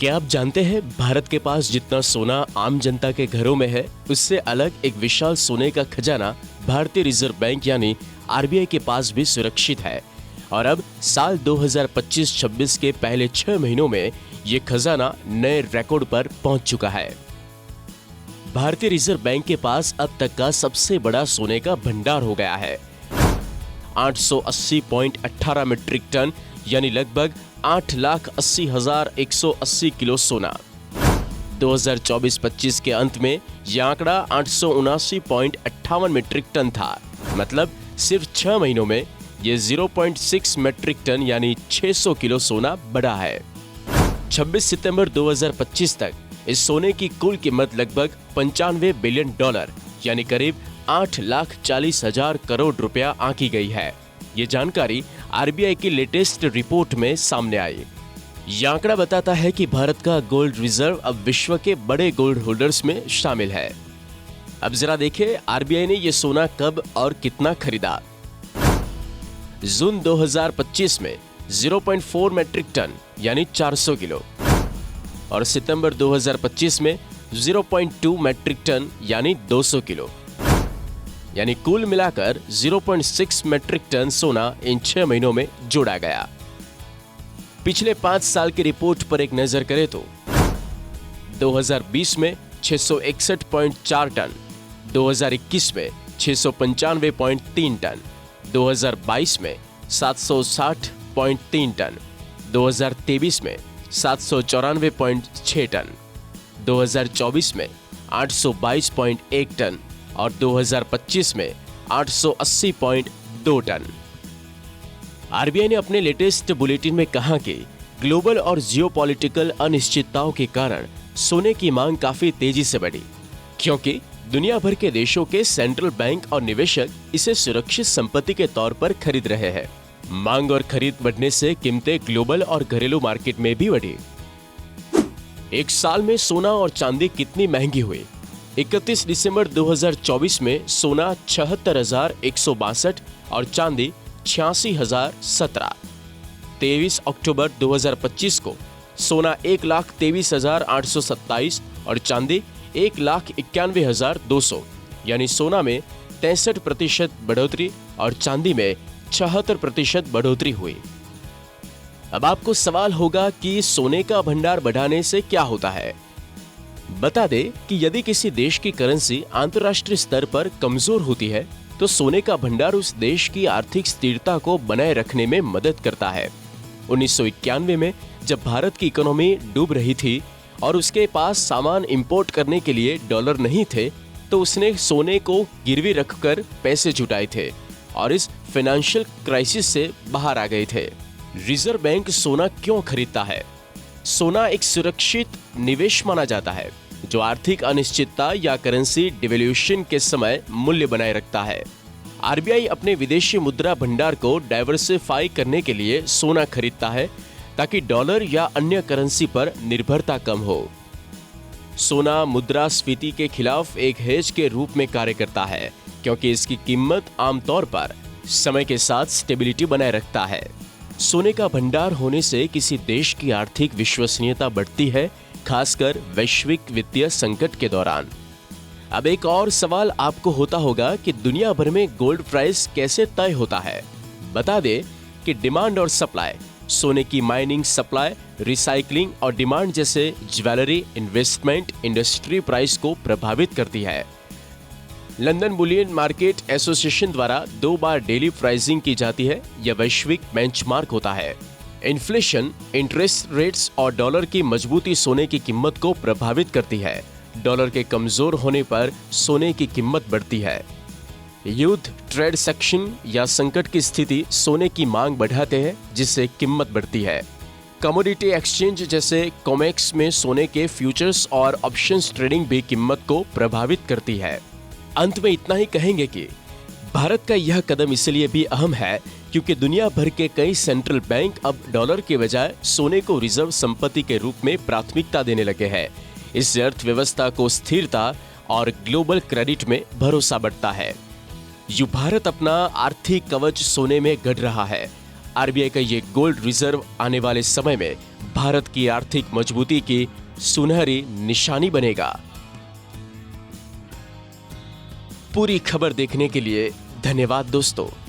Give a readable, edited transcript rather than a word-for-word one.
क्या आप जानते हैं भारत के पास जितना सोना आम जनता के घरों में है, उससे अलग एक विशाल सोने का खजाना भारतीय रिजर्व बैंक यानी आरबीआई के पास भी सुरक्षित है। और अब साल 2025-26 के पहले 6 महीनों में ये खजाना नए रिकॉर्ड पर पहुंच चुका है। भारतीय रिजर्व बैंक के पास अब तक का सबसे बड़ा सोने का भंडार हो गया है। 880.18 मीट्रिक टन यानी लगभग 8,80,180 किलो सोना। 2024-25 के अंत में यह आंकड़ा 879.58 मीट्रिक टन था। मतलब सिर्फ 6 महीनों में ये 0.6 मीट्रिक टन यानी 600 किलो सोना बढ़ा है। 26 सितंबर 2025 तक इस सोने की कुल कीमत लगभग $95 बिलियन यानी करीब 8,40,000 करोड़ रुपया आंकी गई है। ये जानकारी आरबीआई की लेटेस्ट रिपोर्ट में सामने आई। यह आंकड़ा बताता है कि भारत का गोल्ड रिजर्व अब विश्व के बड़े गोल्ड होल्डर्स में शामिल है। अब जरा देखें आरबीआई ने यह सोना कब और कितना खरीदा। जून 2025 में 0.4 मीट्रिक टन यानी 400 किलो और सितंबर 2025 में 0.2 मीट्रिक टन यानी 200 किलो, यानी कुल मिलाकर 0.6 मीट्रिक टन सोना इन 6 महीनों में जोड़ा गया। पिछले 5 साल की रिपोर्ट पर एक नजर करें तो 2020 में 661.4 टन, 2021 में 695.3 टन, 2022 में 760.3 टन, 2023 में 794.6 टन, 2024 में 822.1 टन और 2025 में 880.2 टन। आरबीआई ने अपने लेटेस्ट बुलेटिन में कहा कि ग्लोबल और जियोपॉलिटिकल अनिश्चितताओं के कारण सोने की मांग काफी तेजी से बढ़ी, क्योंकि दुनिया भर के देशों के सेंट्रल बैंक और निवेशक इसे सुरक्षित संपत्ति के तौर पर खरीद रहे हैं। मांग और खरीद बढ़ने से कीमतें ग्लोबल और घरेलू मार्केट में भी बढ़ी। एक साल में सोना और चांदी कितनी महंगी हुई। 31 दिसंबर 2024 में सोना 76,162 और चांदी 86,017। 23 अक्टूबर 2025 को सोना 1,23,827 और चांदी 1,91,200, यानी सोना में 63% बढ़ोतरी और चांदी में 76% बढ़ोतरी हुई। अब आपको सवाल होगा कि सोने का भंडार बढ़ाने से क्या होता है। बता दें कि यदि किसी देश की करेंसी अंतर्राष्ट्रीय स्तर पर कमजोर होती है तो सोने का भंडार उस देश की आर्थिक स्थिरता को बनाए रखने में मदद करता है। 1991 में जब भारत की इकोनॉमी डूब रही थी और उसके पास सामान इंपोर्ट करने के लिए डॉलर नहीं थे, तो उसने सोने को गिरवी रखकर पैसे जुटाए थे और इस फाइनेंशियल क्राइसिस से बाहर आ गए थे। रिजर्व बैंक सोना क्यों खरीदता है? सोना एक सुरक्षित निवेश माना जाता है जो आर्थिक अनिश्चितता या करेंसी डिवैल्यूएशन के समय मूल्य बनाए रखता है। आरबीआई अपने विदेशी मुद्रा भंडार को डाइवर्सिफाई करने के लिए सोना खरीदता है ताकि डॉलर या अन्य करेंसी पर निर्भरता कम हो। सोना मुद्रास्फीति के खिलाफ एक हेज के रूप में कार्य करता है, क्योंकि इसकी कीमत आमतौर पर समय के साथ स्टेबिलिटी बनाए रखता है। सोने का भंडार होने से किसी देश की आर्थिक विश्वसनीयता बढ़ती है, खासकर वैश्विक वित्तीय संकट के दौरान। अब एक और सवाल आपको होता होगा कि दुनिया भर में गोल्ड प्राइस कैसे तय होता है। बता दें कि डिमांड और सप्लाई, सोने की माइनिंग, सप्लाई, रिसाइकलिंग और डिमांड जैसे ज्वेलरी इन्वेस्टमेंट इंडस्ट्री प्राइस को प्रभावित करती है। लंदन बुलियन मार्केट एसोसिएशन द्वारा 2 बार डेली प्राइसिंग की जाती है। यह वैश्विक बेंचमार्क होता है। इन्फ्लेशन, इंटरेस्ट रेट्स और डॉलर की मजबूती सोने की कीमत को प्रभावित करती है। डॉलर के कमजोर होने पर सोने की कीमत बढ़ती है। युद्ध, ट्रेड सेक्शन या संकट की स्थिति सोने की मांग बढ़ाते हैं, जिससे कीमत बढ़ती है। कमोडिटी एक्सचेंज जैसे कॉमेक्स में सोने के फ्यूचर्स और ऑप्शंस ट्रेडिंग भी कीमत को प्रभावित करती है। अंत में इतना ही कहेंगे कि भारत का यह कदम इसलिए भी अहम है क्योंकि दुनिया भर के कई सेंट्रल बैंक अब डॉलर के बजाय सोने को रिजर्व संपत्ति के रूप में प्राथमिकता देने लगे हैं। इससे अर्थव्यवस्था को स्थिरता और ग्लोबल क्रेडिट में भरोसा बढ़ता है। भारत अपना आर्थिक कवच सोने में गढ़ रहा है। आरबीआई का ये गोल्ड रिजर्व आने वाले समय में भारत की आर्थिक मजबूती की सुनहरी निशानी बनेगा। पूरी खबर देखने के लिए धन्यवाद दोस्तों।